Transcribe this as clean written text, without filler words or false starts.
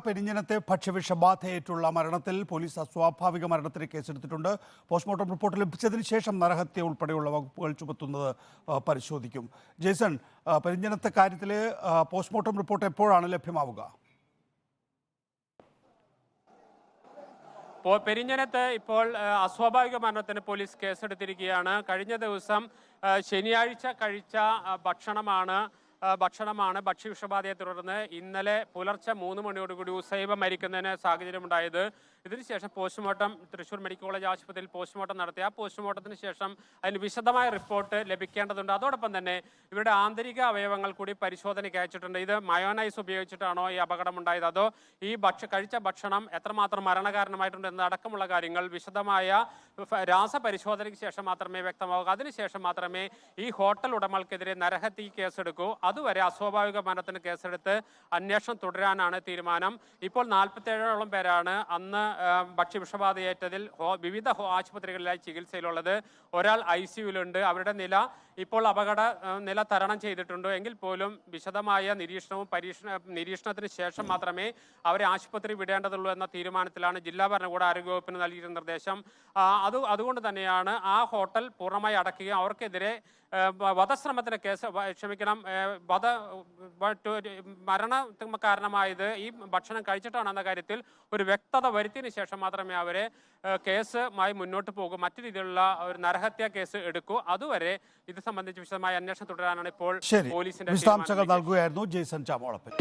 പെരിഞ്ഞനത്തെ ഭക്ഷ്യവിഷബാധയേറ്റുള്ള മരണത്തിൽ പോലീസ് അസ്വാഭാവിക മരണത്തിന് കേസെടുത്തിട്ടുണ്ട്. പോസ്റ്റ്മോർട്ടം റിപ്പോർട്ട് ലഭിച്ചതിന് ശേഷം നരഹത്യ ഉൾപ്പെടെയുള്ള വകുപ്പുകൾ ചുമത്തുന്നത് പരിശോധിക്കും. ജെയ്സൺ, പെരിഞ്ഞനത്തെ കാര്യത്തിൽ പോസ്റ്റ്മോർട്ടം റിപ്പോർട്ട് എപ്പോഴാണ് ലഭ്യമാവുക? പെരിഞ്ഞനത്ത് ഇപ്പോൾ അസ്വാഭാവിക മരണത്തിന് പോലീസ് കേസെടുത്തിരിക്കുകയാണ്. കഴിഞ്ഞ ദിവസം ശനിയാഴ്ച കഴിച്ച ഭക്ഷണമാണ് ഭക്ഷ്യവിഷബാധയെ തുടർന്ന് ഇന്നലെ പുലർച്ചെ 3 മണിയോടുകൂടി ഉസൈബ മരിക്കുന്നതിന് സാഹചര്യമുണ്ടായത്. ഇതിനുശേഷം പോസ്റ്റ്മോർട്ടം തൃശ്ശൂർ മെഡിക്കൽ കോളേജ് ആശുപത്രിയിൽ പോസ്റ്റ്മോർട്ടം നടത്തി. ആ പോസ്റ്റ്മോർട്ടത്തിന് ശേഷം അതിന് വിശദമായ റിപ്പോർട്ട് ലഭിക്കേണ്ടതുണ്ട്. അതോടൊപ്പം തന്നെ ഇവരുടെ ആന്തരിക അവയവങ്ങൾ കൂടി പരിശോധനയ്ക്ക് അയച്ചിട്ടുണ്ട്. ഇത് മയോനൈസ് ഉപയോഗിച്ചിട്ടാണോ ഈ അപകടമുണ്ടായത്, അതോ ഈ കഴിച്ച ഭക്ഷണം എത്രമാത്രം മരണകാരണമായിട്ടുണ്ട് എന്നടക്കമുള്ള കാര്യങ്ങൾ വിശദമായ രാസപരിശോധനയ്ക്ക് ശേഷം മാത്രമേ വ്യക്തമാകൂ. അതിനുശേഷം മാത്രമേ ഈ ഹോട്ടൽ ഉടമകൾക്കെതിരെ നരഹത്യ കേസെടുക്കൂ. അതുവരെ അസ്വാഭാവിക മരണത്തിന് കേസെടുത്ത് അന്വേഷണം തുടരാനാണ് തീരുമാനം. ഇപ്പോൾ 47ഓളം പേരാണ് അന്ന് ഭക്ഷ്യവിഷബാധയേറ്റതിൽ വിവിധ ആശുപത്രികളിലായി ചികിത്സയിലുള്ളത്. ഒരാൾ ICUവിലുണ്ട്. അവരുടെ നില ഇപ്പോൾ അപകട നില തരണം ചെയ്തിട്ടുണ്ട്. എങ്കിൽ പോലും വിശദമായ നിരീക്ഷണത്തിന് ശേഷം മാത്രമേ അവരെ ആശുപത്രി വിടേണ്ടതുള്ളൂ എന്ന തീരുമാനത്തിലാണ് ജില്ലാ ഭരണകൂട ആരോഗ്യവകുപ്പിന് നൽകിയിരുന്ന നിർദ്ദേശം. അതുകൊണ്ട് തന്നെയാണ് ആ ഹോട്ടൽ പൂർണ്ണമായി അടയ്ക്കുകയും അവർക്കെതിരെ വധശ്രമത്തിന് കേസ് മരണ കാരണമായത് ഈ ഭക്ഷണം കഴിച്ചിട്ടാണെന്ന കാര്യത്തിൽ ഒരു വ്യക്തത വരുത്തിയതിനു ശേഷം മാത്രമേ അവരെ കേസുമായി മുന്നോട്ട് പോകും, മറ്റു രീതിയിലുള്ള ഒരു നരഹത്യാ കേസ് എടുക്കൂ. അതുവരെ ഇത് സംബന്ധിച്ച് വിശദമായ അന്വേഷണം തുടരാനാണ് ഇപ്പോൾ പോലീസിന്റെ വിശദാംശങ്ങൾ നൽകുകയായിരുന്നു ജെയ്സൺ ചാമോളപ്പൻ.